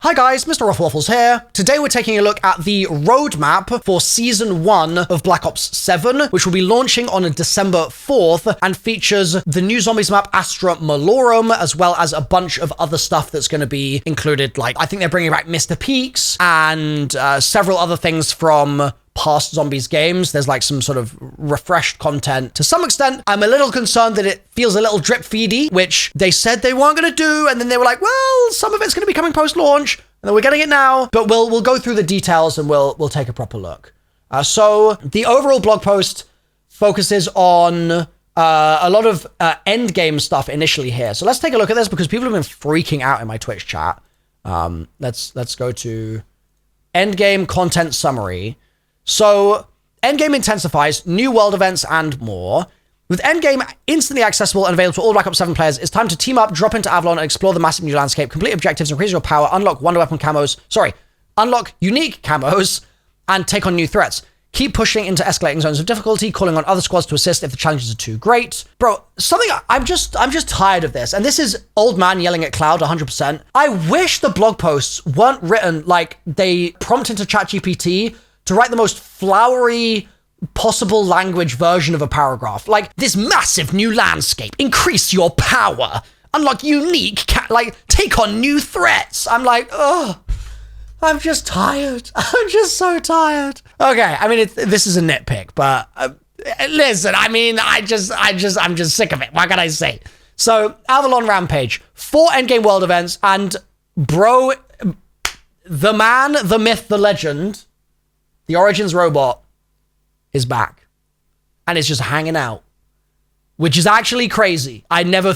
Hi guys, MrRoflWaffles here. Today we're taking a look at the roadmap for Season 1 of Black Ops 7, which will be launching on December 4th and features the new zombies map Astra Malorum, as well as a bunch of other stuff that's going to be included. Like, I think they're bringing back Mr. Peaks and several other things from past zombies games. There's like some sort of refreshed content. To some extent, I'm a little concerned that it feels a little drip feedy, which they said they weren't going to do. And then they were like, well, some of it's going to be coming post-launch and then we're getting it now, but we'll go through the details and we'll take a proper look. So the overall blog post focuses on a lot of Endgame stuff initially here. So let's take a look at this because people have been freaking out in my Twitch chat. Let's go to Endgame content summary. So, Endgame intensifies, new world events, and more. With Endgame instantly accessible and available to all Black Ops 7 players, it's time to team up, drop into Avalon, and explore the massive new landscape, complete objectives, increase your power, unlock unlock unique camos, and take on new threats. Keep pushing into escalating zones of difficulty, calling on other squads to assist if the challenges are too great. Bro, I'm just tired of this, and this is old man yelling at cloud 100%. I wish the blog posts weren't written like they prompt into ChatGPT to write the most flowery possible language version of a paragraph. Like, this massive new landscape, increase your power, unlock unique, take on new threats. I'm like, oh, I'm just tired. I'm just so tired. Okay, I mean, this is a nitpick, but listen, I mean, I'm just sick of it. What can I say? So, Avalon Rampage, 4 Endgame world events, and bro, the man, the myth, the legend, the Origins robot is back and it's just hanging out, which is actually crazy. I never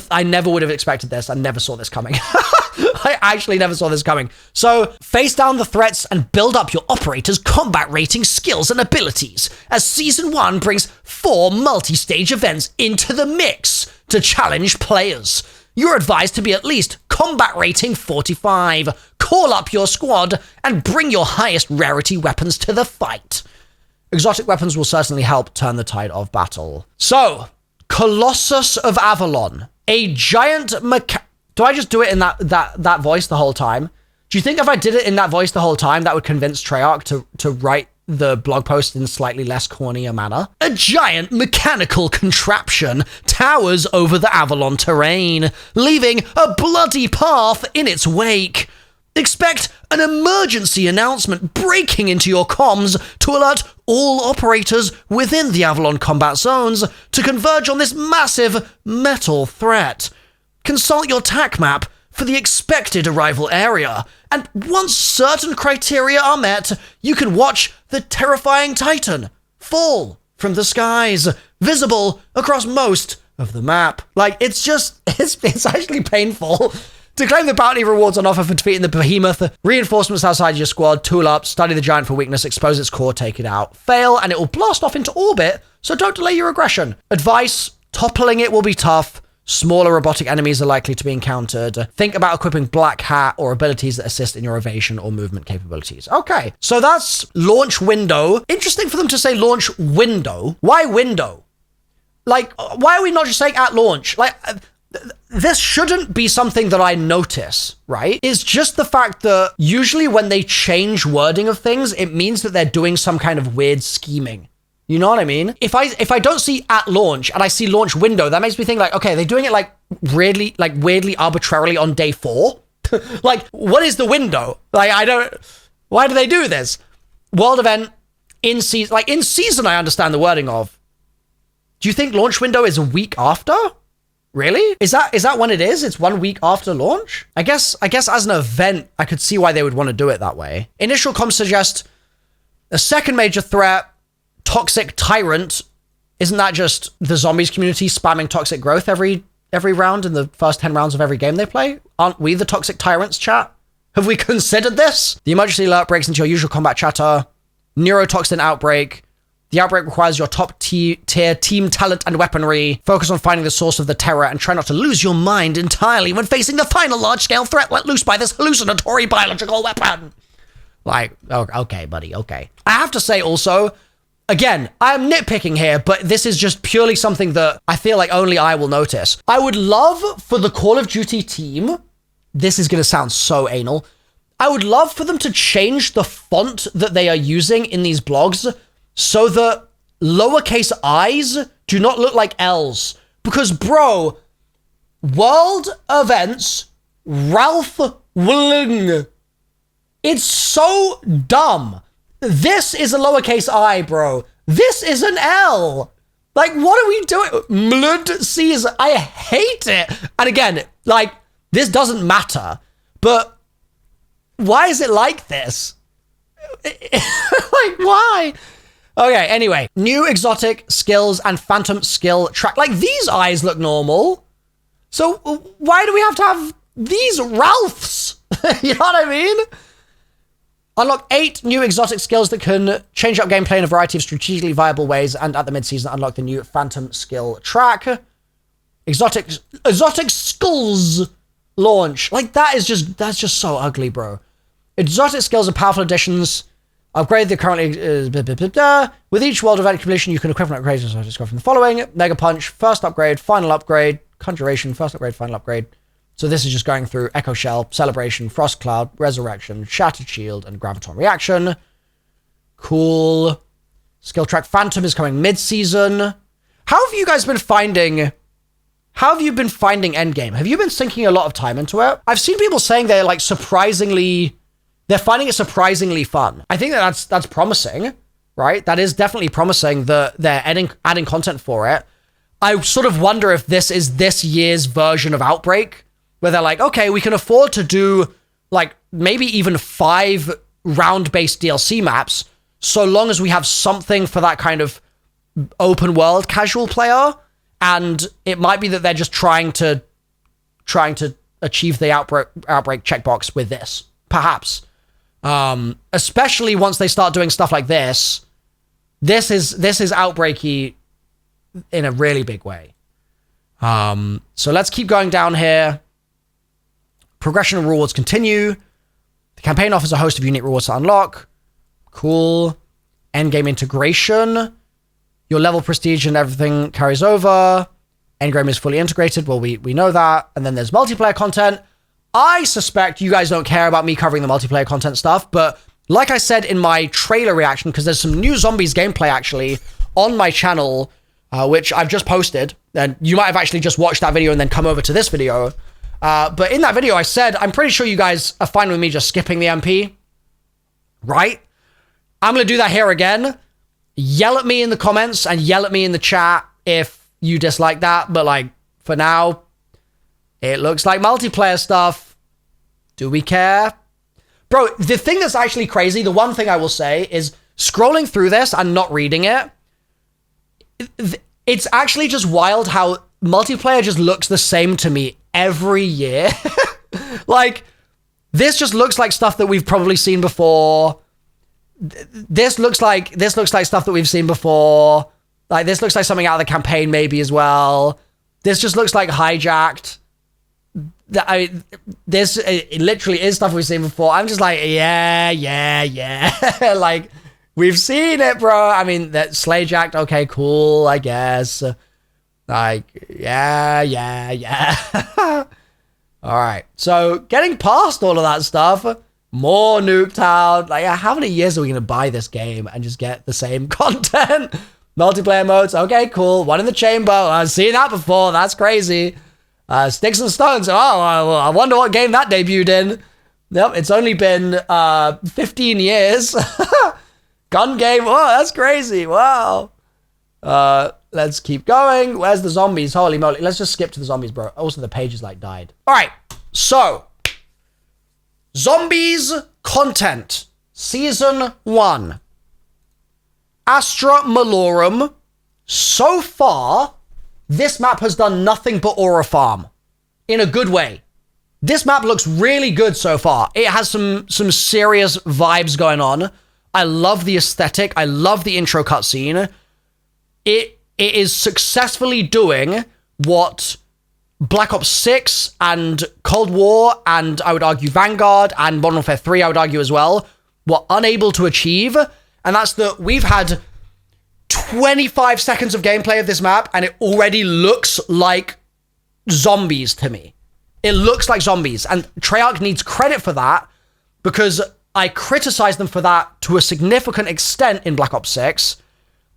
would have expected this. I never saw this coming. I actually never saw this coming. So face down the threats and build up your operator's combat rating, skills, and abilities as Season 1 brings 4 multi-stage events into the mix to challenge players. You're advised to be at least combat rating 45. Call up your squad and bring your highest rarity weapons to the fight. Exotic weapons will certainly help turn the tide of battle. So, Colossus of Avalon, a giant Do I just do it in that voice the whole time? Do you think if I did it in that voice the whole time, that would convince Treyarch to write the blog post in slightly less corny a manner? A giant mechanical contraption towers over the Avalon terrain, leaving a bloody path in its wake. Expect an emergency announcement breaking into your comms to alert all operators within the Avalon combat zones to converge on this massive metal threat. Consult your TAC map for the expected arrival area, and once certain criteria are met, you can watch the terrifying Titan fall from the skies, visible across most of the map. Like, it's actually painful. To claim the bounty rewards on offer for defeating the behemoth, reinforcements outside your squad, tool up, study the giant for weakness, expose its core, take it out. Fail, and it will blast off into orbit, so don't delay your aggression. Advice, toppling it will be tough. Smaller robotic enemies are likely to be encountered. Think about equipping Black Hat or abilities that assist in your evasion or movement capabilities. Okay, so that's launch window. Interesting for them to say launch window. Why window? Like, why are we not just saying at launch? Like, this shouldn't be something that I notice, right? It's just the fact that usually when they change wording of things, it means that they're doing some kind of weird scheming. You know what I mean? If I don't see at launch and I see launch window, that makes me think like, okay, they're doing it like weirdly arbitrarily on day 4. Like, what is the window? Like, why do they do this? World event in season, like in season, I understand the wording of. Do you think launch window is a week after? Really? Is that when it is? It's 1 week after launch? I guess as an event, I could see why they would want to do it that way. Initial comms suggest a second major threat, Toxic Tyrant. Isn't that just the zombies community spamming toxic growth every round in the first 10 rounds of every game they play? Aren't we the Toxic Tyrants, chat? Have we considered this? The emergency alert breaks into your usual combat chatter. Neurotoxin outbreak. The outbreak requires your top tier team talent and weaponry. Focus on finding the source of the terror and try not to lose your mind entirely when facing the final large-scale threat let loose by this hallucinatory biological weapon. Like, okay, buddy, okay. I have to say also, again, I'm nitpicking here, but this is just purely something that I feel like only I will notice. I would love for the Call of Duty team, this is going to sound so anal, I would love for them to change the font that they are using in these blogs so that lowercase i's do not look like L's. Because, bro, world events, Ralph Willing. It's so dumb. This is a lowercase I, bro. This is an L. Like, what are we doing? Blood Caesar. I hate it. And again, like, this doesn't matter. But why is it like this? Like, why? Okay, anyway. New exotic skills and phantom skill track. Like, these eyes look normal. So why do we have to have these Ralphs? You know what I mean? Unlock 8 new exotic skills that can change up gameplay in a variety of strategically viable ways, and at the mid-season, unlock the new Phantom skill track. Exotic skills launch. Like, that's just so ugly, bro. Exotic skills are powerful additions. Upgrade the currently... With each world event completion, you can equip and upgrade from the following. Mega Punch, first upgrade, final upgrade, Conjuration, first upgrade, final upgrade. So this is just going through Echo Shell, Celebration, Frost Cloud, Resurrection, Shattered Shield, and Graviton Reaction. Cool. Skill track Phantom is coming mid-season. How have you guys been finding... How have you been finding Endgame? Have you been sinking a lot of time into it? I've seen people saying they're like surprisingly... They're finding it surprisingly fun. I think that's promising, right? That is definitely promising that they're adding content for it. I sort of wonder if this is this year's version of Outbreak, where they're like, okay, we can afford to do like maybe even 5 round-based DLC maps, so long as we have something for that kind of open world casual player. And it might be that they're just trying to achieve the Outbreak checkbox with this, perhaps. Especially once they start doing stuff like this. This is Outbreaky in a really big way. So let's keep going down here. Progression and rewards continue. The campaign offers a host of unique rewards to unlock. Cool. Endgame integration. Your level prestige and everything carries over. Endgame is fully integrated. Well, we know that. And then there's multiplayer content. I suspect you guys don't care about me covering the multiplayer content stuff, but like I said in my trailer reaction, because there's some new zombies gameplay actually on my channel, which I've just posted, and you might have actually just watched that video and then come over to this video. But in that video, I said, I'm pretty sure you guys are fine with me just skipping the MP, right? I'm going to do that here again. Yell at me in the comments and yell at me in the chat if you dislike that. But like, for now, it looks like multiplayer stuff. Do we care? Bro, the thing that's actually crazy, the one thing I will say is scrolling through this and not reading it, it's actually just wild how multiplayer just looks the same to me every year. Like, this just looks like stuff that we've probably seen before. This looks like stuff that we've seen before. Like, this looks like something out of the campaign maybe as well. This just looks like hijacked. It literally is stuff we've seen before. I'm just like, yeah. Like, we've seen it, bro. I mean, that Slayjacked, okay, cool, I guess. Like, yeah. All right. So, getting past all of that stuff, more Nuketown. Like, how many years are we going to buy this game and just get the same content? Multiplayer modes, okay, cool. One in the chamber. I've seen that before. That's crazy. Sticks and Stones. Oh, I wonder what game that debuted in. Yep, it's only been 15 years. Gun game. Oh, that's crazy. Wow. Let's keep going. Where's the zombies? Holy moly. Let's just skip to the zombies, bro. Also, the page is like died. All right. So, zombies content. Season 1. Astra Malorum. So far, this map has done nothing but aura farm. In a good way. This map looks really good so far. It has some serious vibes going on. I love the aesthetic. I love the intro cutscene. It is successfully doing what Black Ops 6 and Cold War, and I would argue Vanguard and Modern Warfare 3, I would argue as well, were unable to achieve. And that's that we've had 25 seconds of gameplay of this map, and it already looks like zombies to me. It looks like zombies, and Treyarch needs credit for that, because I criticized them for that to a significant extent in Black Ops 6.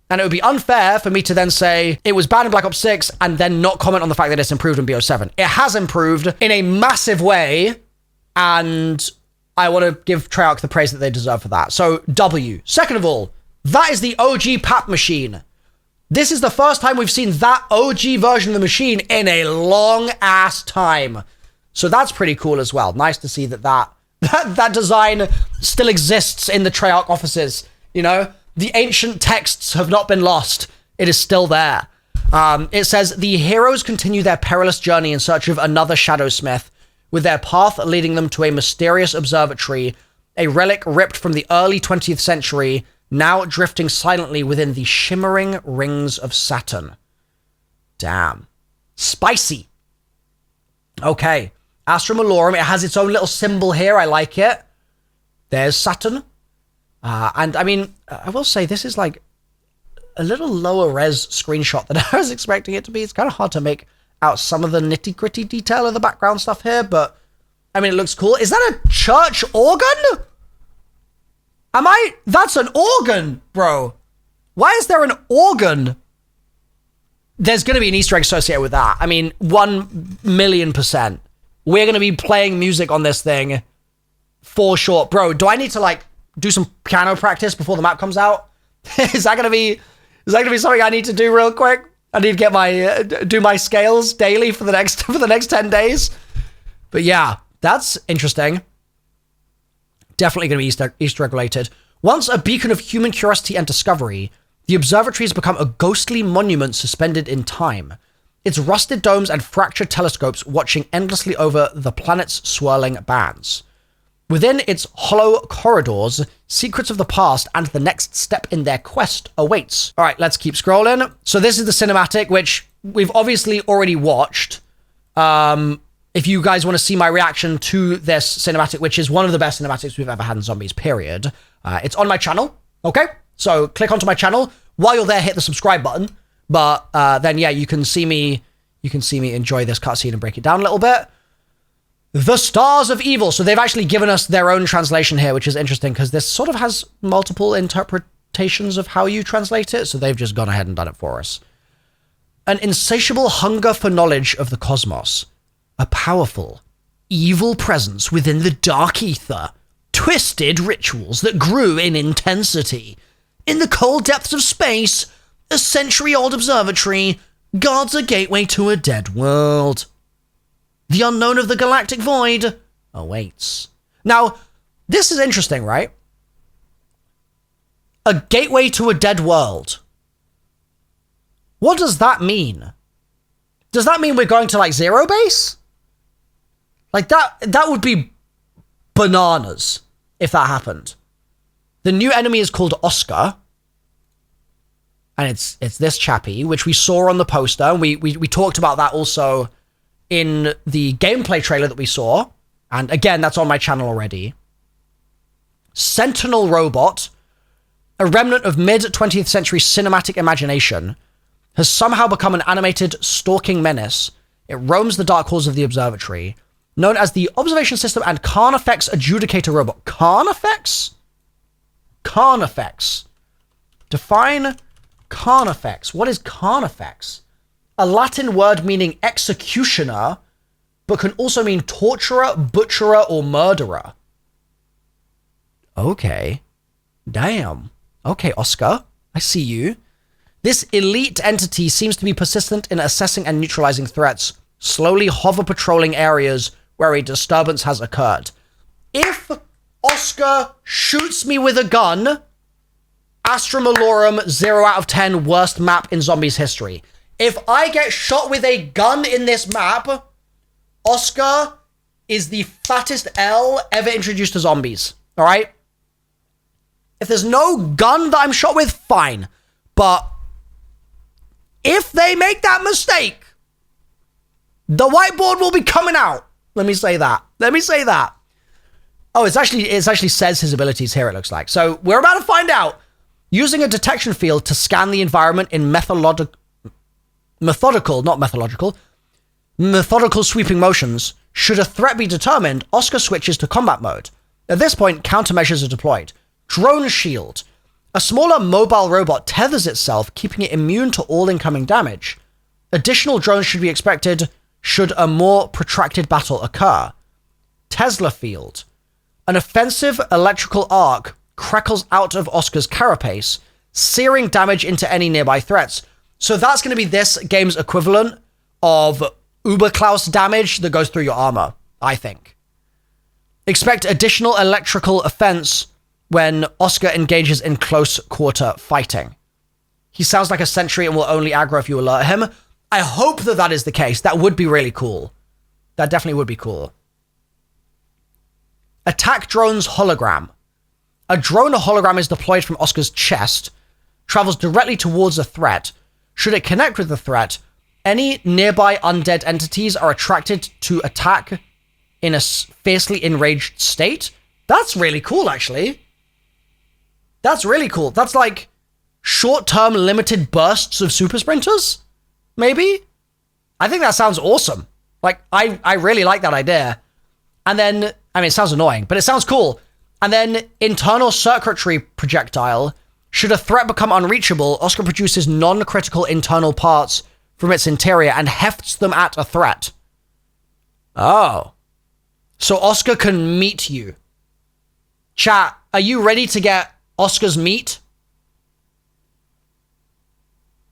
And it would be unfair for me to then say it was bad in Black Ops 6 and then not comment on the fact that it's improved in BO7. It has improved in a massive way, and I want to give Treyarch the praise that they deserve for that. So, W. Second of all, that is the OG PAP machine. This is the first time we've seen that OG version of the machine in a long-ass time. So that's pretty cool as well. Nice to see that design still exists in the Treyarch offices, you know? The ancient texts have not been lost. It is still there. It says, the heroes continue their perilous journey in search of another Shadowsmith, with their path leading them to a mysterious observatory, a relic ripped from the early 20th century, now drifting silently within the shimmering rings of Saturn. Damn. Spicy. Okay. Astra Malorum, it has its own little symbol here. I like it. There's Saturn. And I mean, I will say this is like a little lower res screenshot than I was expecting it to be. It's kind of hard to make out some of the nitty gritty detail of the background stuff here, but I mean, it looks cool. Is that a church organ? That's an organ, bro. Why is there an organ? There's going to be an Easter egg associated with that. I mean, 1,000,000%. We're going to be playing music on this thing for sure. Bro, do I need to like do some piano practice before the map comes out? Is that gonna be something I need to do real quick? I need to get my do my scales daily for the next 10 days. But yeah, that's interesting. Definitely gonna be Easter egg related. Once a beacon of human curiosity and discovery, the observatory has become a ghostly monument suspended in time. Its rusted domes and fractured telescopes watching endlessly over the planet's swirling bands. Within its hollow corridors, secrets of the past and the next step in their quest awaits. All right, let's keep scrolling. So this is the cinematic, which we've obviously already watched. If you guys want to see my reaction to this cinematic, which is one of the best cinematics we've ever had in Zombies, period, it's on my channel, okay? So click onto my channel. While you're there, hit the subscribe button. But then, yeah, you can see me enjoy this cutscene and break it down a little bit. The Stars of Evil. So they've actually given us their own translation here, which is interesting because this sort of has multiple interpretations of how you translate it. So they've just gone ahead and done it for us. An insatiable hunger for knowledge of the cosmos. A powerful, evil presence within the dark ether. Twisted rituals that grew in intensity. In the cold depths of space, a century-old observatory guards a gateway to a dead world. The unknown of the galactic void awaits. Now, this is interesting, right? A gateway to a dead world. What does that mean? Does that mean we're going to, like, Zero Base? Like, that would be bananas if that happened. The new enemy is called Oscar. And it's this chappie, which we saw on the poster. And we talked about that also in the gameplay trailer that we saw. And again, that's on my channel already. Sentinel robot, a remnant of mid-20th century cinematic imagination, has somehow become an animated stalking menace. It roams the dark halls of the observatory, known as the Observation System and Carnifex Adjudicator Robot. Carnifex? Carnifex. Define Carnifex. What is Carnifex? A Latin word meaning executioner, but can also mean torturer, butcherer, or murderer. Okay. Damn. Okay, Oscar. I see you. This elite entity seems to be persistent in assessing and neutralizing threats, slowly hover patrolling areas where a disturbance has occurred. If Oscar shoots me with a gun, Astra Malorum, 0 out of 10, worst map in Zombies history. If I get shot with a gun in this map, Oscar is the fattest L ever introduced to Zombies. All right? If there's no gun that I'm shot with, fine. But if they make that mistake, the whiteboard will be coming out. Let me say that. Oh, it actually says his abilities here, it looks like. So we're about to find out. Using a detection field to scan the environment in methodical sweeping motions, should a threat be determined, Oscar switches to combat mode. At this point, countermeasures are deployed. Drone shield. A smaller mobile robot tethers itself, keeping it immune to all incoming damage. Additional drones should be expected should a more protracted battle occur. Tesla field. An offensive electrical arc crackles out of Oscar's carapace, searing damage into any nearby threats. So that's going to be this game's equivalent of Uberklaus damage that goes through your armor, I think. Expect additional electrical offense when Oscar engages in close quarter fighting. He sounds like a sentry and will only aggro if you alert him. I hope that that is the case. That would be really cool. That definitely would be cool. Attack drone's hologram. A drone hologram is deployed from Oscar's chest, travels directly towards a threat. Should it connect with the threat, any nearby undead entities are attracted to attack in a fiercely enraged state. That's really cool, actually. That's really cool. That's like short-term limited bursts of super sprinters, maybe? I think that sounds awesome. Like, I really like that idea. And then, I mean, it sounds annoying, but it sounds cool. And then internal circuitry projectile. Should a threat become unreachable, Oscar produces non-critical internal parts from its interior and hefts them at a threat. Oh. So Oscar can meet you. Chat, are you ready to get Oscar's meat?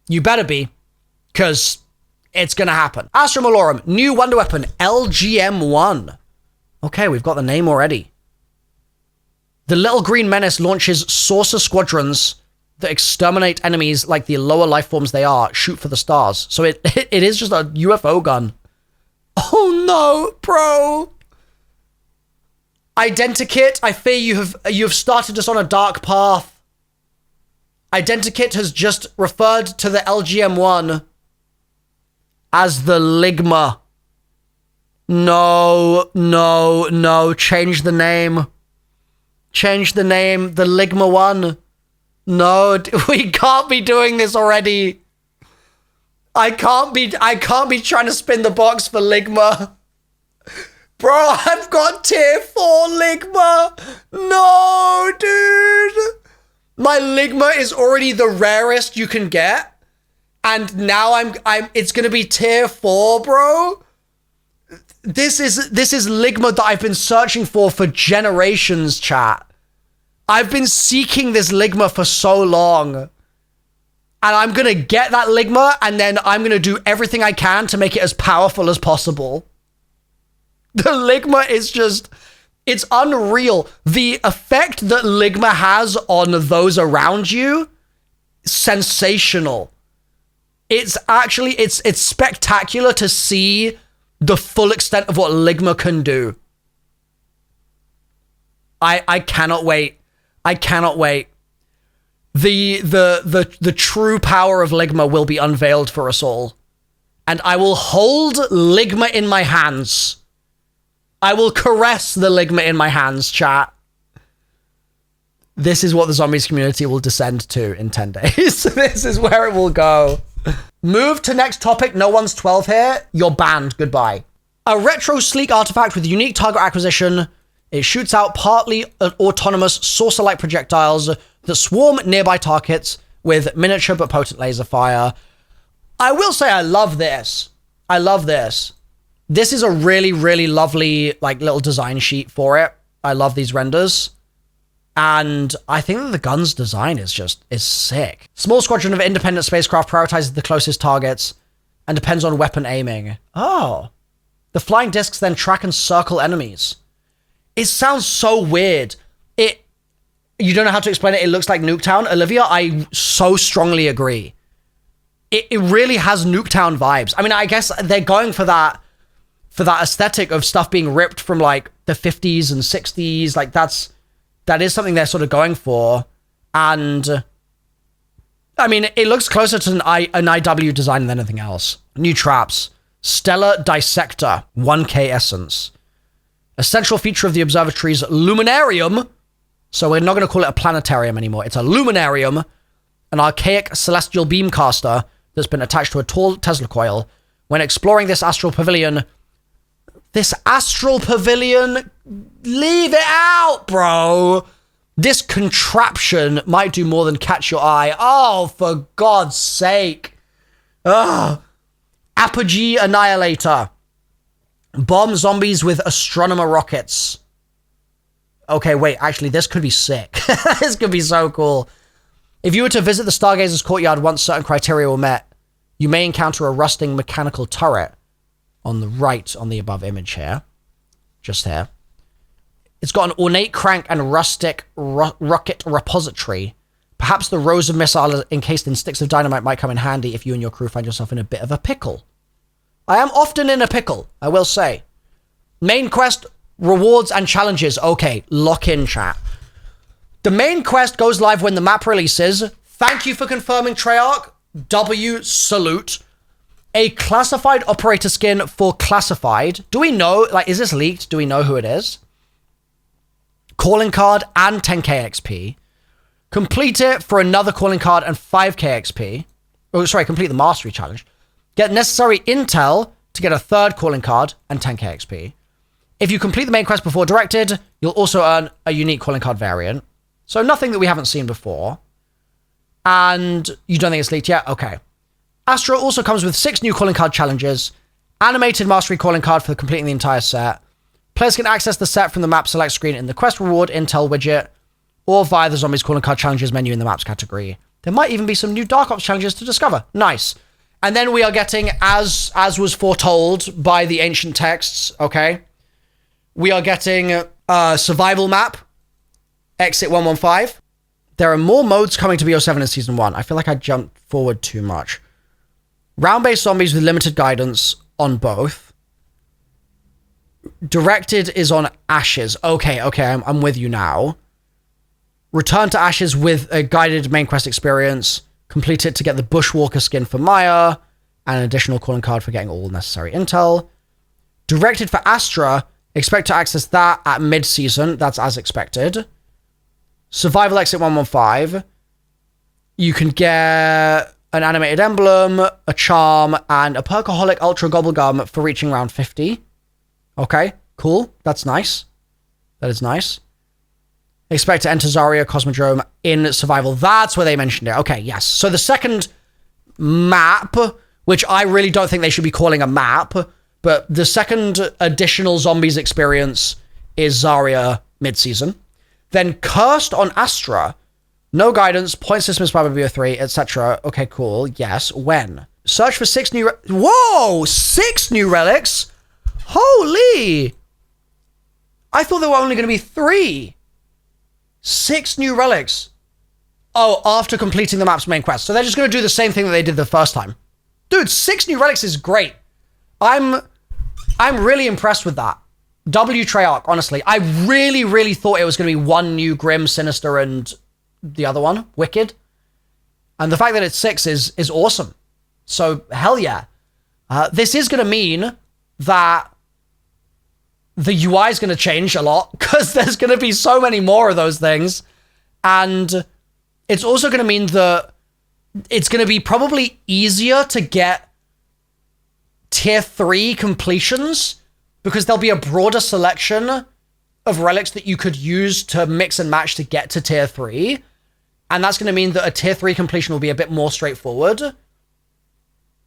You better be, because it's going to happen. Astra Malorum, new wonder weapon, LGM1. Okay, we've got the name already. The Little Green Menace launches saucer squadrons that exterminate enemies like the lower life forms they are, shoot for the stars. So it is just a UFO gun. Oh no, bro. Identikit, I fear you have started us on a dark path. Identikit has just referred to the LGM1 as the Ligma. No, no, no. Change the name. Change the name. The Ligma 1. No, we can't be doing this already. I can't be trying to spin the box for Ligma. Bro, I've got tier 4 Ligma. No, dude. My Ligma is already the rarest you can get. And now it's going to be tier 4, bro. This is Ligma that I've been searching for generations, chat. I've been seeking this Ligma for so long. And I'm going to get that Ligma, and then I'm going to do everything I can to make it as powerful as possible. The Ligma is just, it's unreal. The effect that Ligma has on those around you, sensational. It's actually, it's spectacular to see the full extent of what Ligma can do. I cannot wait. I cannot wait. The true power of Ligma will be unveiled for us all. And I will hold Ligma in my hands. I will caress the Ligma in my hands, chat. This is what the zombies community will descend to in 10 days. This is where it will go. Move to next topic. No one's 12 here. You're banned. Goodbye. A retro sleek artifact with unique target acquisition. It shoots out partly autonomous saucer-like projectiles that swarm nearby targets with miniature but potent laser fire. I will say I love this. I love this. This is a really, really lovely, like, little design sheet for it. I love these renders. And I think that the gun's design is sick. Small squadron of independent spacecraft prioritizes the closest targets and depends on weapon aiming. Oh. The flying discs then track and circle enemies. It sounds so weird. You don't know how to explain it. It looks like Nuketown. Olivia, I so strongly agree. It really has Nuketown vibes. I mean, I guess they're going for that aesthetic of stuff being ripped from like the 50s and 60s. Like that is something they're sort of going for. And I mean, it looks closer to an IW design than anything else. New traps. Stellar Dissector, 1K essence. A central feature of the observatory's luminarium. So we're not going to call it a planetarium anymore. It's a luminarium, an archaic celestial beamcaster that's been attached to a tall Tesla coil. When exploring this astral pavilion, This astral pavilion, leave it out, bro. This contraption might do more than catch your eye. Oh, for God's sake. Ugh. Apogee Annihilator. Bomb zombies with astronomer rockets. Okay, wait, actually, this could be sick. This could be so cool. If you were to visit the Stargazer's courtyard once certain criteria were met, you may encounter a rusting mechanical turret on the right on the above image here. Just here. It's got an ornate crank and rustic rocket repository. Perhaps the rows of missiles encased in sticks of dynamite might come in handy if you and your crew find yourself in a bit of a pickle. I am often in a pickle, I will say. Main quest, rewards and challenges. Okay, lock in, chat. The main quest goes live when the map releases. Thank you for confirming, Treyarch. W, salute. A classified operator skin for classified. Do we know, like, is this leaked? Do we know who it is? Calling card and 10k XP. Complete it for another calling card and 5k XP. Oh, sorry, complete the mastery challenge. Get necessary intel to get a third calling card and 10k XP. If you complete the main quest before directed, you'll also earn a unique calling card variant. So nothing that we haven't seen before. And you don't think it's leaked yet? Okay. Astra also comes with 6 new calling card challenges. Animated mastery calling card for completing the entire set. Players can access the set from the map select screen in the quest reward intel widget, or via the zombies calling card challenges menu in the maps category. There might even be some new Dark Ops challenges to discover. Nice. And then we are getting, as was foretold by the ancient texts, okay? We are getting a survival map, Exit 115. There are more modes coming to BO7 in Season 1. I feel like I jumped forward too much. Round-based zombies with limited guidance on both. Directed is on Ashes. Okay, I'm with you now. Return to Ashes with a guided main quest experience. Complete it to get the Bushwalker skin for Maya, and an additional calling card for getting all necessary intel. Directed for Astra, expect to access that at mid-season. That's as expected. Survival Exit 115. You can get an animated emblem, a charm, and a Perkaholic Ultra Gobblegum for reaching round 50. Okay, cool. That's nice. That is nice. Expect to enter Zarya Cosmodrome in survival. That's where they mentioned it. Okay, yes. So the second map, which I really don't think they should be calling a map, but the second additional zombies experience is Zarya mid-season. Then Cursed on Astra. No guidance, point system inspired by BO3, etc. Okay, cool. Yes. When? Search for 6 new... Whoa! 6 new relics? Holy! I thought there were only going to be 3. 6 new relics. Oh, after completing the map's main quest. So they're just going to do the same thing that they did the first time. Dude, 6 new relics is great. I'm really impressed with that. W Treyarch, honestly. I really thought it was going to be 1 new Grim, Sinister, and the other one, Wicked. And the fact that it's 6 is awesome. So, hell yeah. This is going to mean that the UI is going to change a lot, because there's going to be so many more of those things. And it's also going to mean that it's going to be probably easier to get tier 3 completions, because there'll be a broader selection of relics that you could use to mix and match to get to tier 3. And that's going to mean that a tier 3 completion will be a bit more straightforward.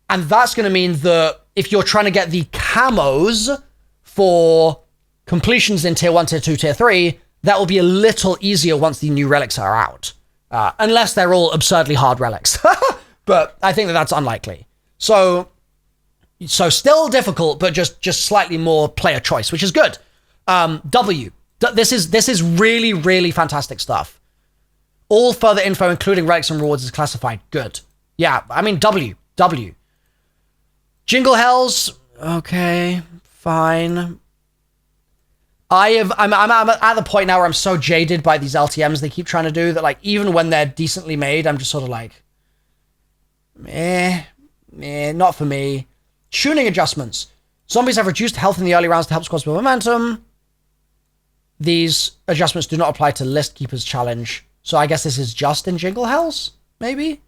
And that's going to mean that if you're trying to get the camos for completions in tier 1, tier 2, tier 3, that will be a little easier once the new relics are out. Unless they're all absurdly hard relics. But I think that that's unlikely. So still difficult, but just slightly more player choice, which is good. W. This is really fantastic stuff. All further info, including relics and rewards, is classified. Good. Yeah, I mean, W. Jingle Hells. Okay, fine. I'm at the point now where I'm so jaded by these LTMs they keep trying to do that, like, even when they're decently made, I'm just sort of like, not for me. Tuning adjustments. Zombies have reduced health in the early rounds to help squads build momentum. These adjustments do not apply to List Keeper's challenge. So I guess this is just in Jingle Hells, maybe?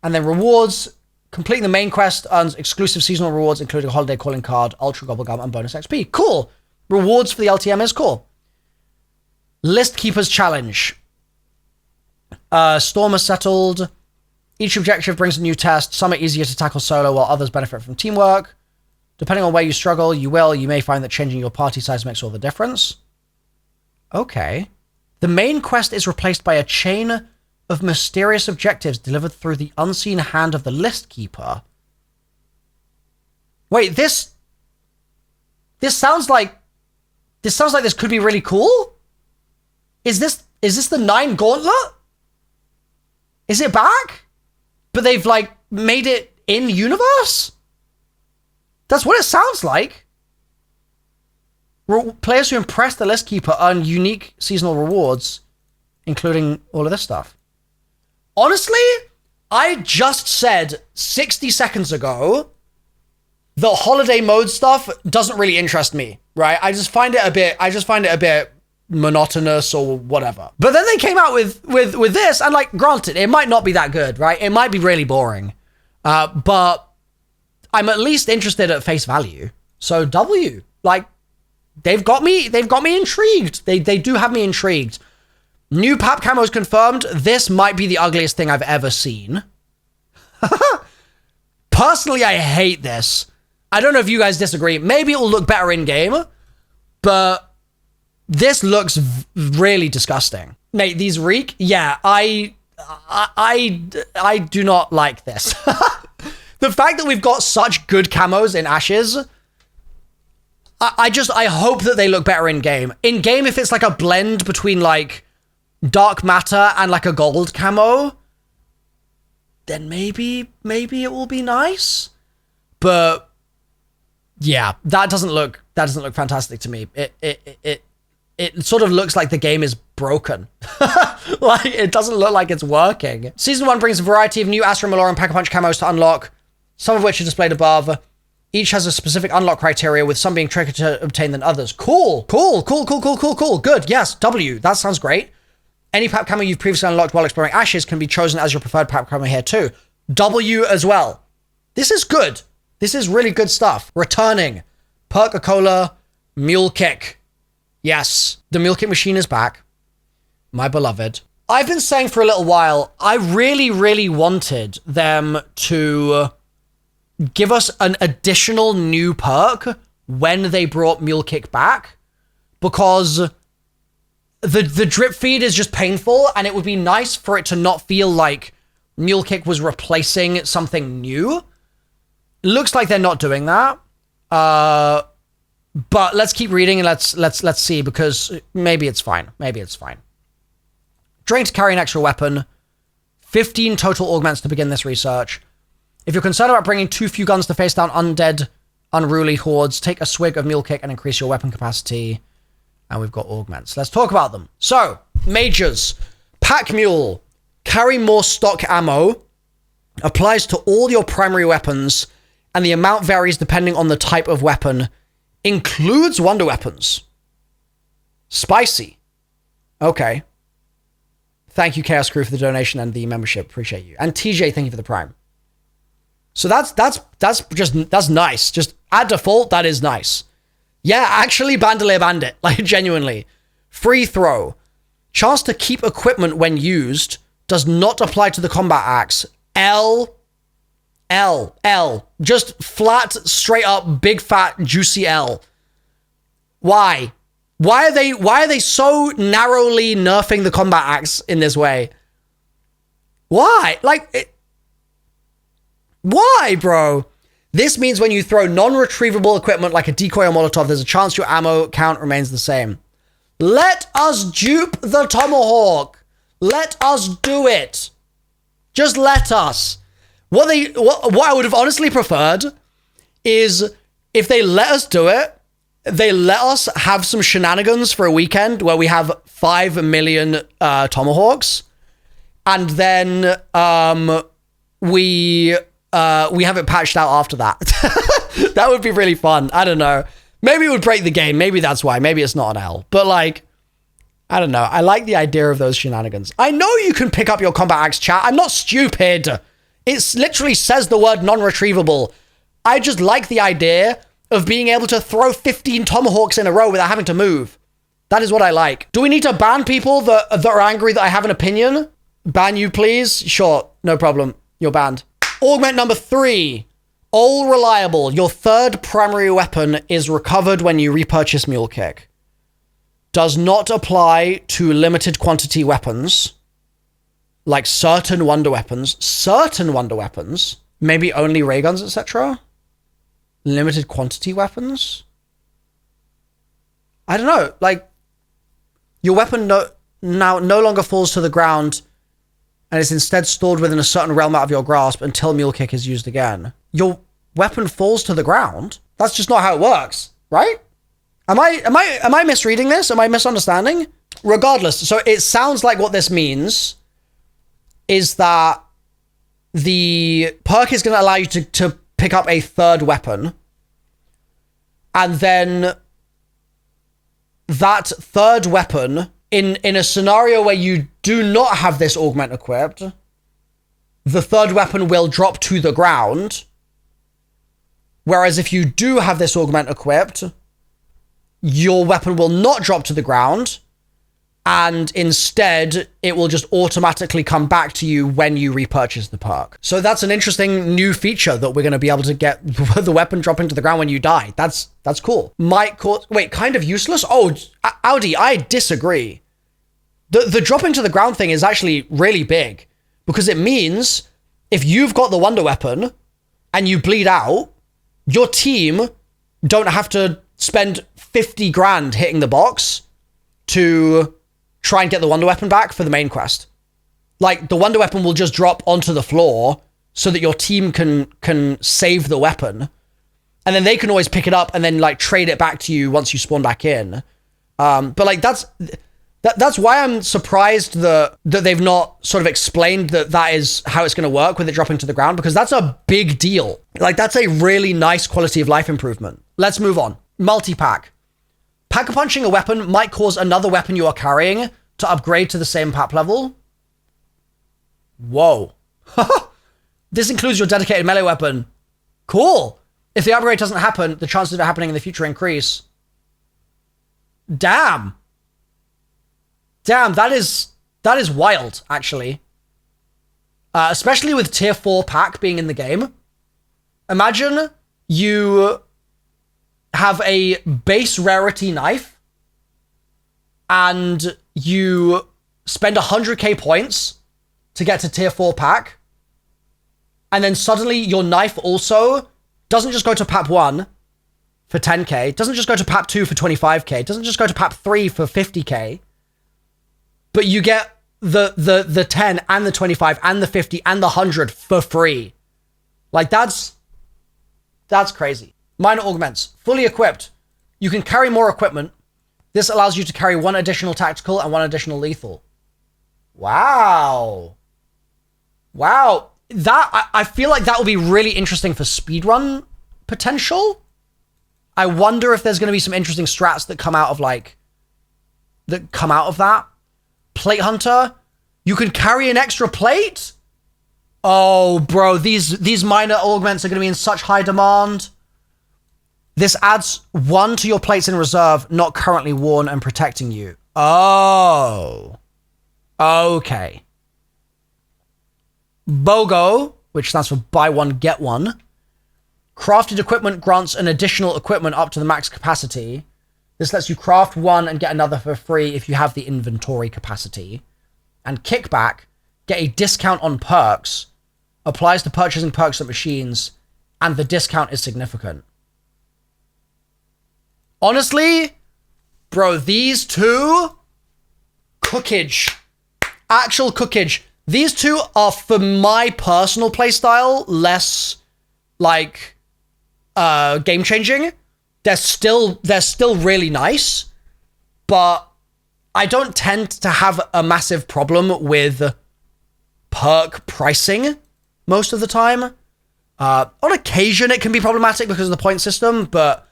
And then rewards. Completing the main quest earns exclusive seasonal rewards, including a holiday calling card, ultra gobblegum, and bonus XP. Cool. Rewards for the LTM is cool. List Keepers Challenge. Storm has settled. Each objective brings a new test. Some are easier to tackle solo, while others benefit from teamwork. Depending on where you struggle, you may find that changing your party size makes all the difference. Okay. The main quest is replaced by a chain of mysterious objectives delivered through the unseen hand of the list keeper. Wait, this sounds like this could be really cool. Is this the 9 Gauntlet? Is it back? But they've like made it in universe? That's what it sounds like. Players who impress the list keeper earn unique seasonal rewards, including all of this stuff. Honestly, I just said 60 seconds ago, the holiday mode stuff doesn't really interest me, right? I just find it a bit monotonous or whatever. But then they came out with this, and like, granted, it might not be that good, right? It might be really boring. But I'm at least interested at face value. So W, like, they've got me intrigued. They do have me intrigued. New pap camos confirmed. This might be the ugliest thing I've ever seen. Personally, I hate this. I don't know if you guys disagree. Maybe it will look better in game, but this looks really disgusting. Mate, these reek. Yeah, I do not like this. The fact that we've got such good camos in Ashes, I hope that they look better in game. In game, if it's like a blend between like dark matter and like a gold camo, then maybe it will be nice. But yeah, that doesn't look fantastic to me. It sort of looks like the game is broken. Like, it doesn't look like it's working. Season 1 brings a variety of new Astra Malorum Pack-a-Punch camos to unlock, some of which are displayed above. Each has a specific unlock criteria, with some being trickier to obtain than others. Cool. Good. Yes, W. That sounds great. Any pap camo you've previously unlocked while exploring Ashes can be chosen as your preferred pap camo here too. W as well. This is good. This is really good stuff. Returning. Perk-a-Cola Mule Kick. Yes, the Mule Kick machine is back. My beloved. I've been saying for a little while, I really, really wanted them to give us an additional new perk when they brought Mule Kick back, because the drip feed is just painful, and it would be nice for it to not feel like Mule Kick was replacing something new. Looks like they're not doing that. But let's keep reading and let's see, because maybe it's fine. Drain to carry an extra weapon. 15 total augments to begin this research. If you're concerned about bringing too few guns to face down undead, unruly hordes, take a swig of Mule Kick and increase your weapon capacity. And we've got augments. Let's talk about them. So, majors. Pack Mule. Carry more stock ammo. Applies to all your primary weapons, and the amount varies depending on the type of weapon. Includes wonder weapons. Spicy. Okay. Thank you, Chaos Crew, for the donation and the membership. Appreciate you. And TJ, thank you for the Prime. So that's nice. Just at default, that is nice. Yeah, actually, Bandolier Bandit. Like, genuinely. Free throw. Chance to keep equipment when used. Does not apply to the combat axe. L. Just flat, straight up, big, fat, juicy L. Why? Why are they so narrowly nerfing the combat axe in this way? Why? Why, bro? This means when you throw non-retrievable equipment like a decoy or Molotov, there's a chance your ammo count remains the same. Let us dupe the Tomahawk. Let us do it. Just let us. What I would have honestly preferred is if they let us do it, they let us have some shenanigans for a weekend where we have 5 million Tomahawks, and then we have it patched out after that. That would be really fun. I don't know. Maybe it would break the game. Maybe that's why. Maybe it's not an L. But like, I don't know. I like the idea of those shenanigans. I know you can pick up your combat axe, chat. I'm not stupid. It literally says the word non-retrievable. I just like the idea of being able to throw 15 tomahawks in a row without having to move. That is what I like. Do we need to ban people that are angry that I have an opinion? Ban you, please? Sure, no problem. You're banned. Augment number 3. All reliable. Your third primary weapon is recovered when you repurchase Mule Kick. Does not apply to limited quantity weapons. Like certain wonder weapons. Certain wonder weapons. Maybe only ray guns, etc. Limited quantity weapons. I don't know. Like, your weapon now no longer falls to the ground and is instead stored within a certain realm out of your grasp until Mule Kick is used again. Your weapon falls to the ground? That's just not how it works, right? Am I misreading this? Am I misunderstanding? Regardless, so it sounds like what this means is that the perk is going to allow you to pick up a third weapon, and then that third weapon, in a scenario where you do not have this augment equipped, the third weapon will drop to the ground. Whereas if you do have this augment equipped, your weapon will not drop to the ground, and instead it will just automatically come back to you when you repurchase the perk. So that's an interesting new feature that we're going to be able to get the weapon dropping to the ground when you die. That's cool. Might cause... Wait, kind of useless? Oh, Audi, I disagree. The dropping to the ground thing is actually really big, because it means if you've got the wonder weapon and you bleed out, your team don't have to spend 50 grand hitting the box to try and get the wonder weapon back for the main quest. Like, the wonder weapon will just drop onto the floor so that your team can save the weapon, and then they can always pick it up and then like trade it back to you once you spawn back in. But like that's why I'm surprised that they've not sort of explained that is how it's going to work with it dropping to the ground, because that's a big deal. Like, that's a really nice quality of life improvement. Let's move on. Multi-pack. Pack-a-punching a weapon might cause another weapon you are carrying to upgrade to the same PAP level. Whoa. This includes your dedicated melee weapon. Cool. If the upgrade doesn't happen, the chances of it happening in the future increase. Damn. Damn, that is wild, actually. Especially with tier 4 pack being in the game. Imagine you have a base rarity knife and you spend 100k points to get to tier 4 pack, and then suddenly your knife also doesn't just go to PAP 1 for 10k, doesn't just go to PAP 2 for 25k, doesn't just go to PAP 3 for 50k, but you get the 10 and the 25 and the 50 and the 100 for free. Like, that's crazy. Minor augments. Fully equipped. You can carry more equipment. This allows you to carry 1 additional tactical and 1 additional lethal. Wow. Wow. I feel like that will be really interesting for speedrun potential. I wonder if there's going to be some interesting strats that come out of that. Plate Hunter. You can carry an extra plate? Oh, bro, these minor augments are going to be in such high demand. This adds 1 to your plates in reserve, not currently worn and protecting you. Oh. Okay. BOGO, which stands for buy 1, get 1. Crafted equipment grants an additional equipment up to the max capacity. This lets you craft 1 and get another for free if you have the inventory capacity. And Kickback, get a discount on perks, applies to purchasing perks at machines, and the discount is significant. Honestly, bro, these two, cookage. Actual cookage. These two are, for my personal playstyle, less, like, game-changing. They're still really nice, but I don't tend to have a massive problem with perk pricing most of the time. On occasion, it can be problematic because of the point system, but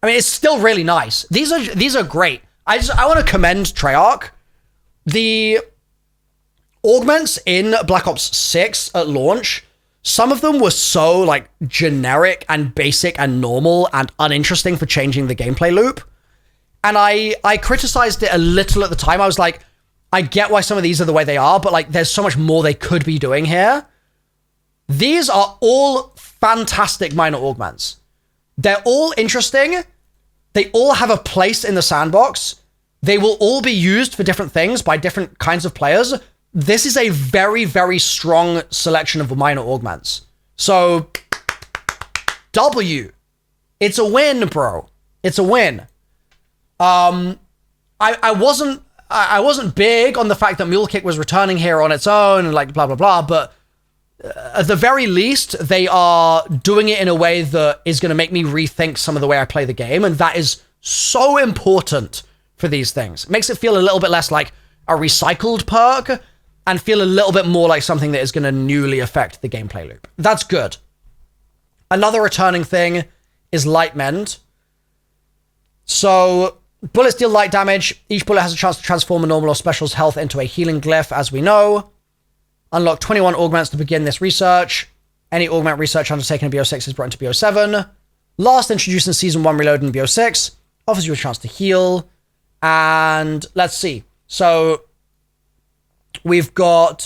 I mean, it's still really nice. These are great. I want to commend Treyarch. The augments in Black Ops 6 at launch some of them were so like generic and basic and normal and uninteresting for changing the gameplay loop. And I criticized it a little at the time. I was like, I get why some of these are the way they are, but like there's so much more they could be doing here. These are all fantastic minor augments. They're all interesting. They all have a place in the sandbox. They will all be used for different things by different kinds of players. This is a very, very strong selection of minor augments. So, W. It's a win, bro. It's a win. I wasn't big on the fact that Mule Kick was returning here on its own and like blah, blah, blah, but at the very least, they are doing it in a way that is going to make me rethink some of the way I play the game, and that is so important for these things. It makes it feel a little bit less like a recycled perk and feel a little bit more like something that is going to newly affect the gameplay loop. That's good. Another returning thing is Light Mend. So, bullets deal light damage. Each bullet has a chance to transform a normal or special's health into a healing glyph, as we know. Unlock 21 augments to begin this research. Any augment research undertaken in BO6 is brought into BO7. Last introduced in Season 1 Reloaded in BO6. Offers you a chance to heal. And let's see. So, we've got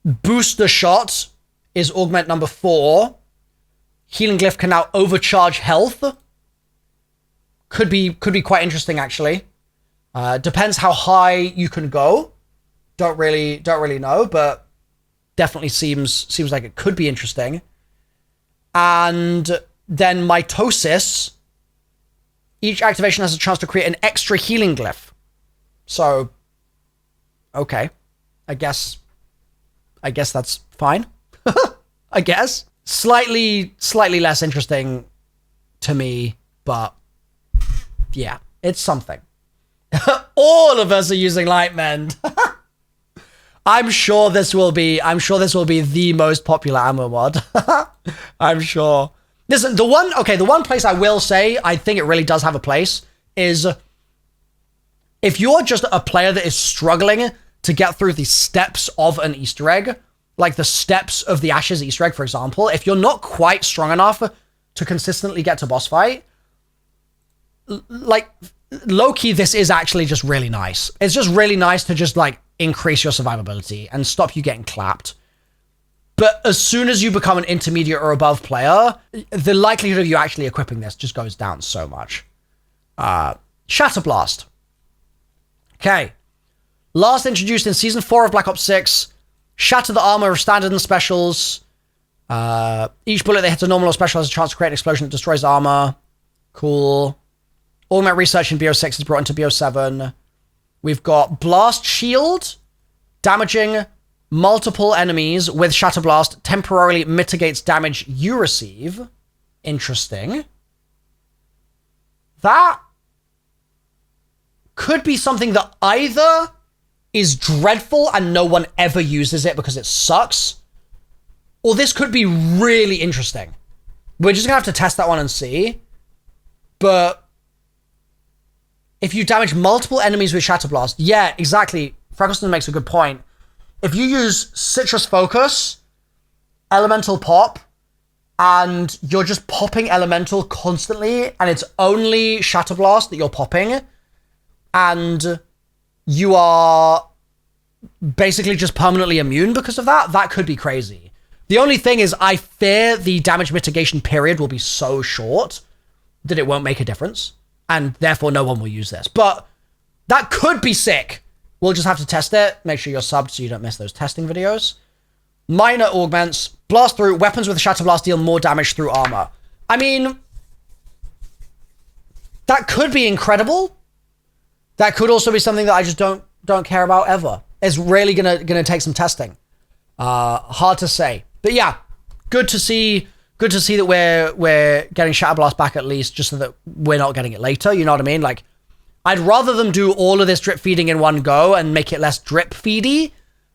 Booster Shot is augment number 4. Healing Glyph can now overcharge health. Could be quite interesting, actually. Depends how high you can go. Don't really know, but definitely seems like it could be interesting. And then Mitosis. Each activation has a chance to create an extra healing glyph. So, okay. I guess that's fine. I guess. Slightly less interesting to me, but yeah, it's something. All of us are using Light Mend. I'm sure this will be the most popular ammo mod. I'm sure. Listen, the one place I will say I think it really does have a place is if you're just a player that is struggling to get through the steps of an Easter egg, like the steps of the Ashes Easter egg, for example, if you're not quite strong enough to consistently get to boss fight, like, low-key, this is actually just really nice. It's just really nice to just, like, increase your survivability and stop you getting clapped. But as soon as you become an intermediate or above player, the likelihood of you actually equipping this just goes down so much. Shatter Blast. Okay. Last introduced in Season 4 of Black Ops 6. Shatter the armor of standard and specials. Each bullet that hits a normal or special has a chance to create an explosion that destroys armor. Cool. Augment research in BO6 is brought into BO7. We've got Blast Shield. Damaging multiple enemies with Shatter Blast temporarily mitigates damage you receive. Interesting. That could be something that either is dreadful and no one ever uses it because it sucks, or this could be really interesting. We're just gonna have to test that one and see. But if you damage multiple enemies with Shatter Blast, yeah, exactly. Freckleston makes a good point. If you use Citrus Focus, Elemental Pop, and you're just popping Elemental constantly, and it's only Shatter Blast that you're popping, and you are basically just permanently immune because of that, that could be crazy. The only thing is, I fear the damage mitigation period will be so short that it won't make a difference, and therefore no one will use this. But that could be sick. We'll just have to test it. Make sure you're subbed so you don't miss those testing videos. Minor augments. Blast through. Weapons with Shatter Blast deal more damage through armor. I mean, that could be incredible. That could also be something that I just don't care about ever. It's really gonna take some testing. Hard to say. But yeah, good to see that we're getting Shatter Blast back at least, just so that we're not getting it later. You know what I mean? Like, I'd rather them do all of this drip feeding in one go and make it less drip feedy,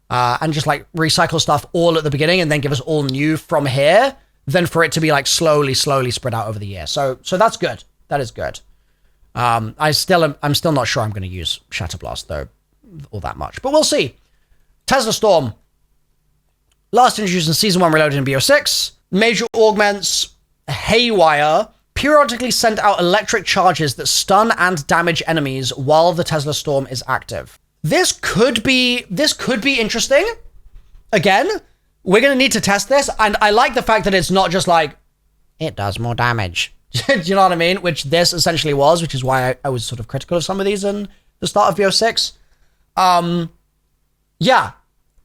and just like recycle stuff all at the beginning and then give us all new from here, than for it to be like slowly spread out over the year. So that's good. That is good. I'm still not sure I'm going to use Shatter Blast though all that much, but we'll see. Tesla Storm. Last introduced in Season 1 Reloaded in BO6. Major augments, Haywire, periodically send out electric charges that stun and damage enemies while the Tesla Storm is active. This could be interesting. Again, we're going to need to test this, and I like the fact that it's not just like, it does more damage. Do you know what I mean? Which this essentially was, which is why I was sort of critical of some of these in the start of BO6. Yeah,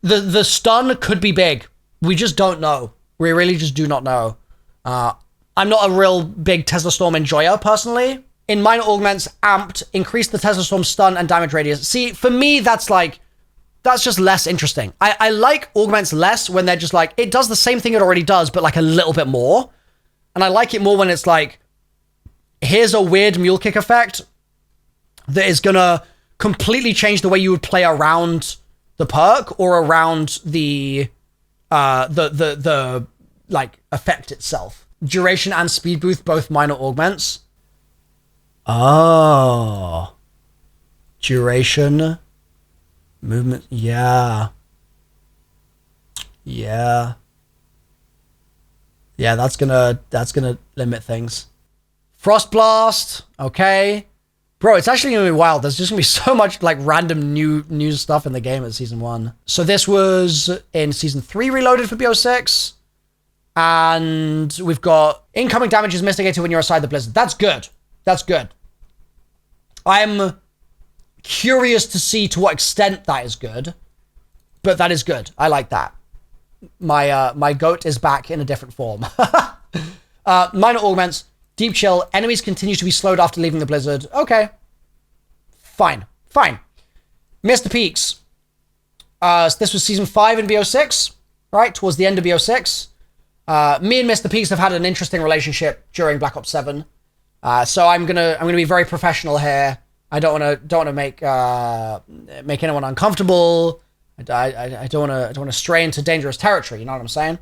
the stun could be big. We just don't know. We really just do not know. I'm not a real big Tesla Storm enjoyer, personally. In minor augments, amped, increase the Tesla Storm stun and damage radius. See, for me, that's just less interesting. I like augments less when they're just like, it does the same thing it already does, but like a little bit more. And I like it more when it's like, here's a weird mule kick effect that is gonna completely change the way you would play around the perk or around the like effect itself. Duration and speed boost, both minor augments. Oh. Duration. Movement. Yeah. Yeah. Yeah, that's gonna limit things. Frost Blast. Okay. Bro, it's actually gonna be wild. There's just gonna be so much like random new stuff in the game at Season 1. So this was in Season 3 Reloaded for BO6. And we've got incoming damage is mitigated when you're outside the blizzard. That's good. That's good. I'm curious to see to what extent that is good. But that is good. I like that. My goat is back in a different form. Minor augments. Deep chill. Enemies continue to be slowed after leaving the blizzard. Okay. Fine. Fine. Mr. Peaks. So this was Season 5 in BO6. Right? Towards the end of BO6. Me and Mr. Peaks have had an interesting relationship during Black Ops 7. So I'm gonna be very professional here. I don't wanna make anyone uncomfortable. I don't wanna stray into dangerous territory. You know what I'm saying?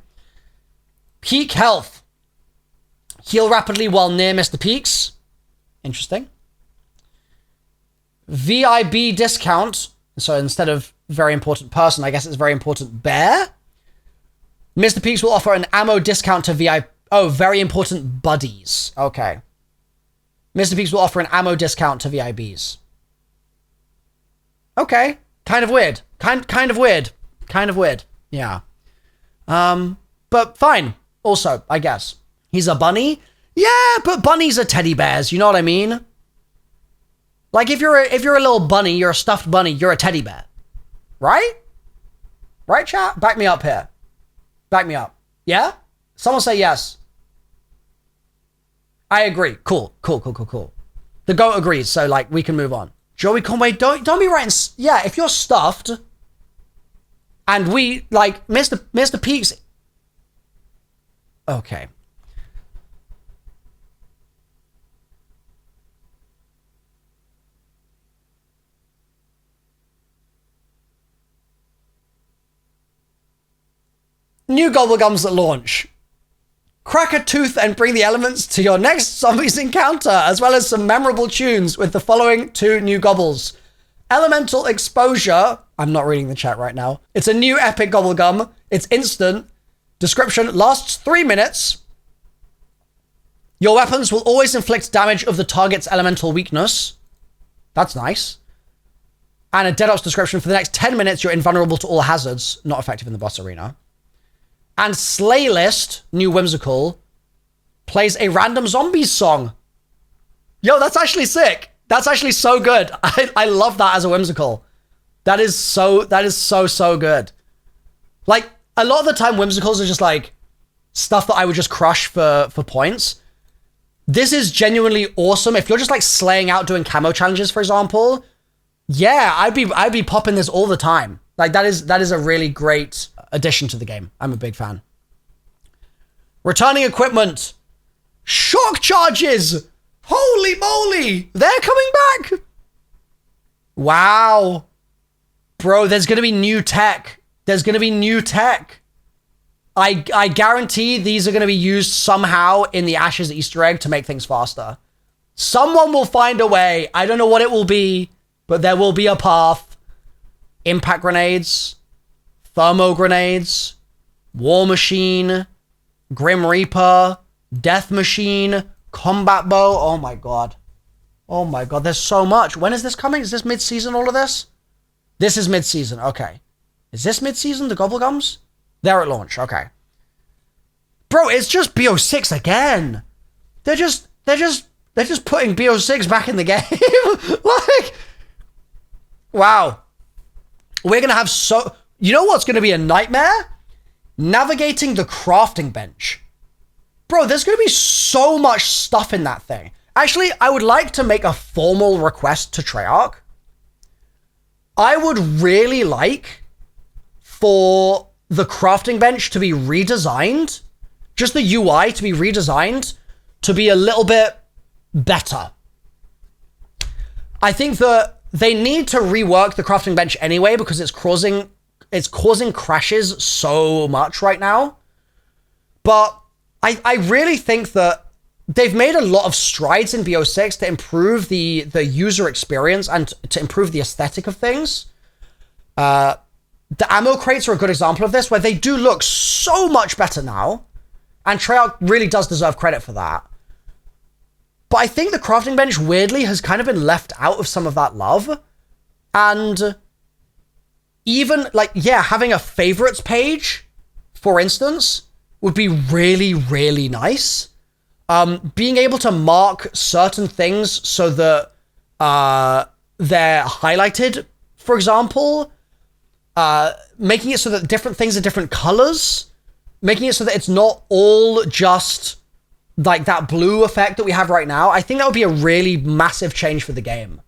Peak health. Heal rapidly while near Mr. Peaks. Interesting. VIB discount. So instead of very important person, I guess it's very important bear. Mr. Peaks will offer an ammo discount to VIP. Oh, very important buddies. Okay. Mr. Peaks will offer an ammo discount to VIBs. Okay. Kind of weird. Kind of weird. Kind of weird. Yeah. But fine. Also, I guess. He's a bunny? Yeah, but bunnies are teddy bears. You know what I mean? Like, if you're a little bunny, you're a stuffed bunny, you're a teddy bear. Right? Right, chat? Back me up here. Back me up. Yeah? Someone say yes. I agree. Cool. The goat agrees, so, like, we can move on. Joey Conway, don't be writing... Yeah, if you're stuffed, and we, like, Mr. Peaks... Okay. New gobblegums at launch. Crack a tooth and bring the elements to your next zombies encounter, as well as some memorable tunes with the following 2 new gobbles. Elemental Exposure. I'm not reading the chat right now. It's a new epic gobblegum. It's instant. Description lasts 3 minutes. Your weapons will always inflict damage of the target's elemental weakness. That's nice. And a Dead Ops description for the next 10 minutes, you're invulnerable to all hazards, not effective in the boss arena. And Slay List, new whimsical, plays a random zombies song. Yo, that's actually sick. That's actually so good. I love that as a whimsical. That is so good. Like, a lot of the time whimsicals are just like stuff that I would just crush for points. This is genuinely awesome. If you're just like slaying out doing camo challenges, for example, yeah, I'd be popping this all the time. Like, that is a really great addition to the game. I'm a big fan. Returning equipment. Shock charges. Holy moly. They're coming back. Wow. Bro, there's going to be new tech. There's going to be new tech. I guarantee these are going to be used somehow in the Ashes Easter egg to make things faster. Someone will find a way. I don't know what it will be, but there will be a path. Impact grenades. Thermo grenades. War Machine, Grim Reaper, Death Machine, Combat Bow. Oh my god. Oh my god, there's so much. When is this coming? Is this mid-season, all of this? This is mid-season, okay. Is this mid-season, the Gobblegums? They're at launch, okay. Bro, it's just BO6 again. They're just putting BO6 back in the game. Like, wow. We're gonna have you know what's gonna be a nightmare? Navigating the crafting bench. Bro, there's gonna be so much stuff in that thing. Actually, I would like to make a formal request to Treyarch. I would really like for the crafting bench to be redesigned, just the UI to be redesigned to be a little bit better. I think that they need to rework the crafting bench anyway because it's causing crashes so much right now. But I really think that they've made a lot of strides in BO6 to improve the user experience and to improve the aesthetic of things. The ammo crates are a good example of this, where they do look so much better now. And Treyarch really does deserve credit for that. But I think the crafting bench, weirdly, has kind of been left out of some of that love. And even, like, yeah, having a favorites page, for instance, would be really, really nice. Being able to mark certain things so that they're highlighted, for example, making it so that different things are different colors, making it so that it's not all just like that blue effect that we have right now. I think that would be a really massive change for the game.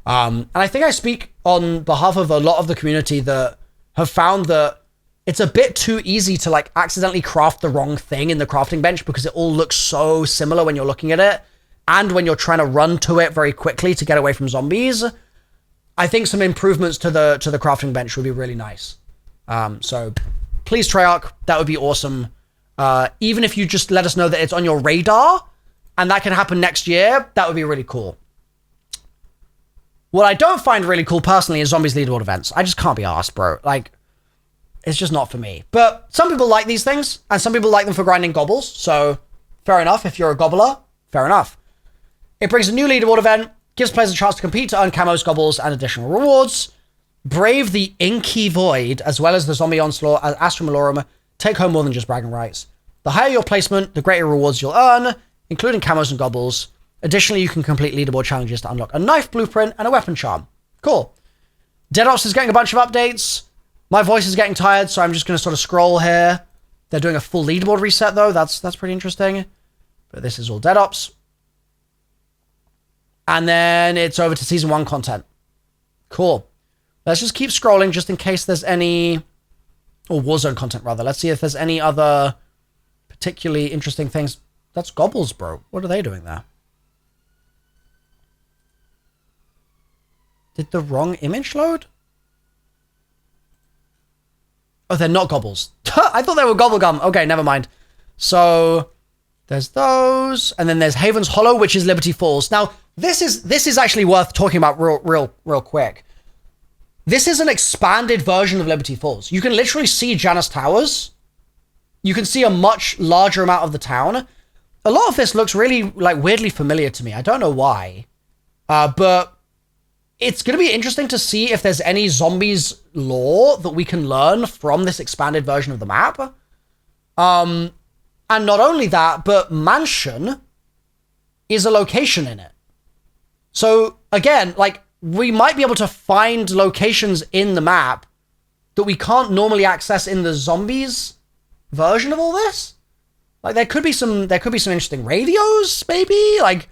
And I think I speak on behalf of a lot of the community that have found that it's a bit too easy to like accidentally craft the wrong thing in the crafting bench because it all looks so similar when you're looking at it. And when you're trying to run to it very quickly to get away from zombies, I think some improvements to the crafting bench would be really nice. So please, Treyarch, that would be awesome. Even if you just let us know that it's on your radar and that can happen next year, that would be really cool. What I don't find really cool personally is zombies leaderboard events. I just can't be arsed, bro. Like, it's just not for me. But some people like these things, and some people like them for grinding gobbles. So, fair enough. If you're a gobbler, fair enough. It brings a new leaderboard event, gives players a chance to compete to earn camos, gobbles, and additional rewards. Brave the inky void, as well as the zombie onslaught at Astra Malorum. Take home more than just bragging rights. The higher your placement, the greater rewards you'll earn, including camos and gobbles. Additionally, you can complete leaderboard challenges to unlock a knife blueprint and a weapon charm. Cool. Dead Ops is getting a bunch of updates. My voice is getting tired, so I'm just going to sort of scroll here. They're doing a full leaderboard reset, though. That's pretty interesting. But this is all Dead Ops. And then it's over to Season 1 content. Cool. Let's just keep scrolling just in case there's any... Or Warzone content, rather. Let's see if there's any other particularly interesting things. That's Gobbles, bro. What are they doing there? Did the wrong image load? Oh, they're not Gobbles. I thought they were Gobblegum. Okay, never mind. So, there's those. And then there's Haven's Hollow, which is Liberty Falls. Now, this is actually worth talking about real quick. This is an expanded version of Liberty Falls. You can literally see Janus Towers. You can see a much larger amount of the town. A lot of this looks really, like, weirdly familiar to me. I don't know why. But it's going to be interesting to see if there's any zombies lore that we can learn from this expanded version of the map. And not only that, but Mansion is a location in it. So, again, like, we might be able to find locations in the map that we can't normally access in the zombies version of all this. Like, there could be some interesting radios, maybe? Like,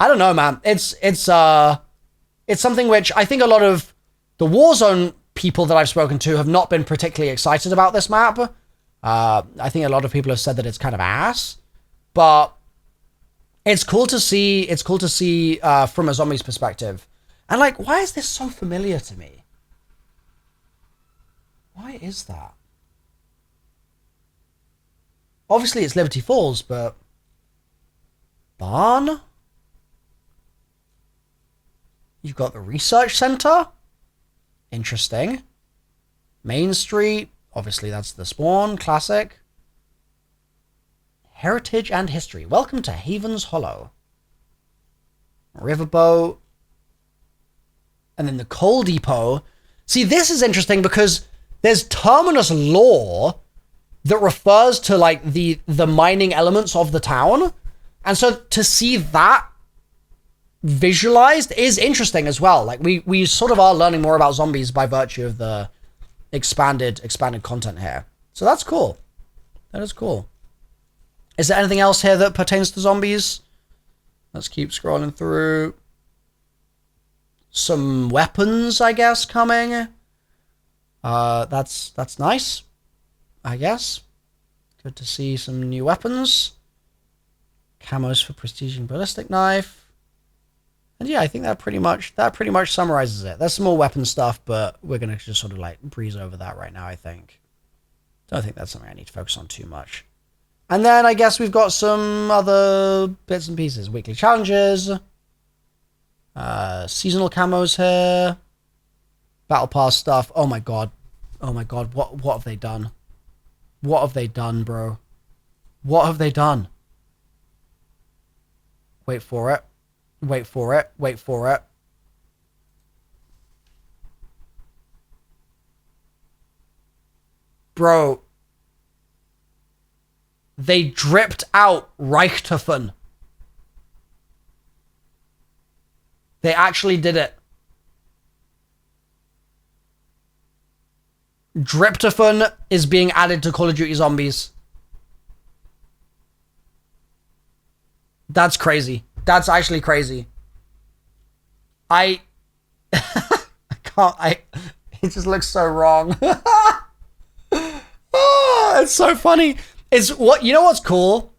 I don't know, man. It's something which I think a lot of the Warzone people that I've spoken to have not been particularly excited about this map. I think a lot of people have said that it's kind of ass, but it's cool to see. It's cool to see from a zombies perspective. And like, why is this so familiar to me? Why is that? Obviously, it's Liberty Falls, but barn. You've got the research center. Interesting. Main Street. Obviously, that's the spawn. Classic. Heritage and history. Welcome to Haven's Hollow. Riverboat. And then the coal depot. See, this is interesting because there's terminus lore that refers to like the mining elements of the town. And so to see that visualized is interesting as well. Like we sort of are learning more about zombies by virtue of the expanded content here. So that's cool. That is cool. Is there anything else here that pertains to zombies? Let's keep scrolling through. Some weapons, I guess, coming. That's nice, I guess. Good to see some new weapons. Camos for prestige and ballistic knife. And yeah, I think that pretty much summarizes it. There's some more weapon stuff, but we're gonna just sort of like breeze over that right now, I think. Don't think that's something I need to focus on too much. And then I guess we've got some other bits and pieces. Weekly challenges. Seasonal camos here. Battle pass stuff. Oh my god. Oh my god. What have they done? What have they done, bro? What have they done? Wait for it. Wait for it. Wait for it. Bro. They dripped out Reichtofen. They actually did it. Dryptophon is being added to Call of Duty Zombies. That's crazy. That's actually crazy. I can't, it just looks so wrong. Oh, it's so funny. It's what, you know what's cool?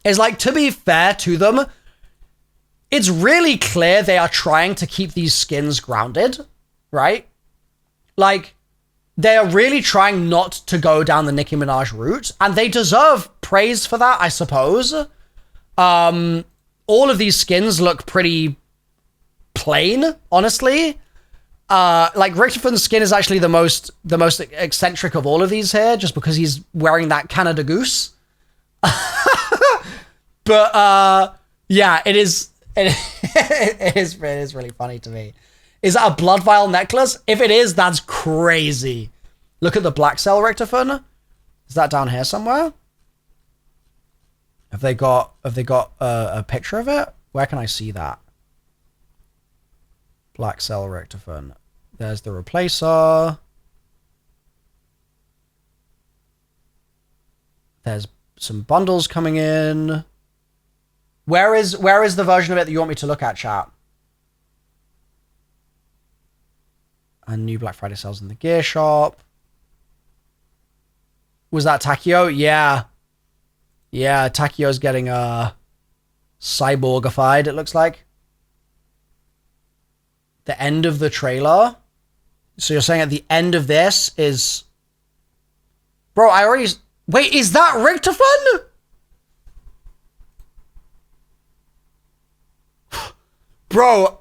Is like, to be fair to them, it's really clear they are trying to keep these skins grounded, right? Like, they are really trying not to go down the Nicki Minaj route, and they deserve praise for that, I suppose. All of these skins look pretty plain, honestly. Like, Richtofon's skin is actually the most eccentric of all of these here, just because he's wearing that Canada Goose. But, yeah, it is really funny to me. Is that a blood vial necklace? If it is, that's crazy. Look at the black cell Richtophon. Is that down here somewhere? Have they got a picture of it? Where can I see that? Black cell Richtophon. There's the replacer. There's some bundles coming in. Where is the version of it that you want me to look at, chat? And new Black Friday sales in the gear shop. Was that Takio? Yeah. Yeah, Takio's getting cyborgified, it looks like. The end of the trailer. So you're saying at the end of this is... Bro, I already... Wait, is that Richtophon? Bro,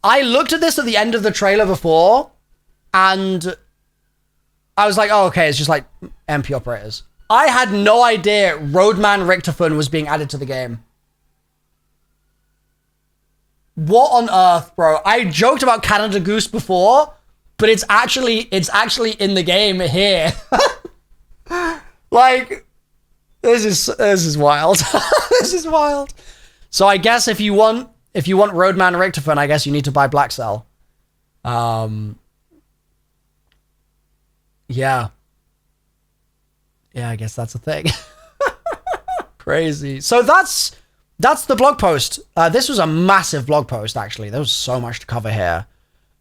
I looked at this at the end of the trailer before, and I was like, oh, okay, it's just like MP operators. I had no idea Roadman Richtophon was being added to the game. What on earth, bro? I joked about Canada Goose before, but it's actually in the game here. Like, this is wild. This is wild. So I guess if you want Roadman Richtophon, I guess you need to buy Black Cell. Yeah. Yeah, I guess that's a thing. Crazy. So that's the blog post. This was a massive blog post, actually. There was so much to cover here.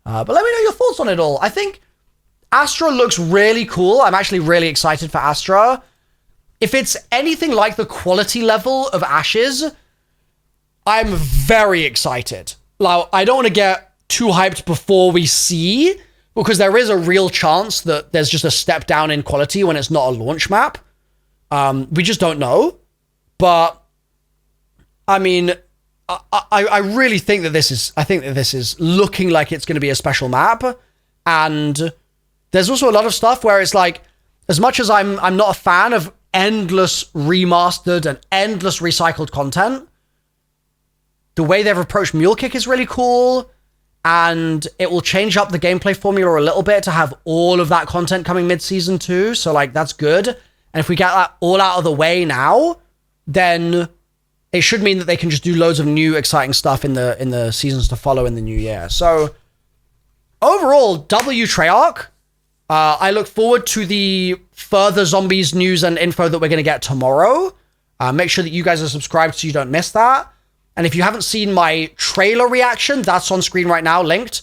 But let me know your thoughts on it all. I think Astra looks really cool. I'm actually really excited for Astra. If it's anything like the quality level of Ashes, I'm very excited. Now, I don't want to get too hyped before we see, because there is a real chance that there's just a step down in quality when it's not a launch map. We just don't know. But, I mean, I really think that this is looking like it's going to be a special map. And there's also a lot of stuff where it's like, as much as I'm not a fan of endless remastered and endless recycled content, the way they've approached Mule Kick is really cool, and it will change up the gameplay formula a little bit to have all of that content coming mid-season too, so like that's good. And if we get that all out of the way now, then it should mean that they can just do loads of new exciting stuff in the seasons to follow in the new year. So overall, W Treyarch. I look forward to the further zombies news and info that we're going to get tomorrow. Make sure that you guys are subscribed so you don't miss that. And if you haven't seen my trailer reaction, that's on screen right now, linked.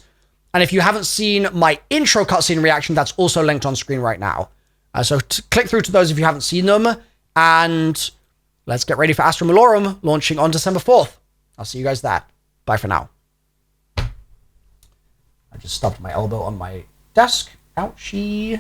And if you haven't seen my intro cutscene reaction, that's also linked on screen right now. So click through to those if you haven't seen them. And let's get ready for Astra Malorum launching on December 4th. I'll see you guys there. Bye for now. I just stubbed my elbow on my desk. Ouchie.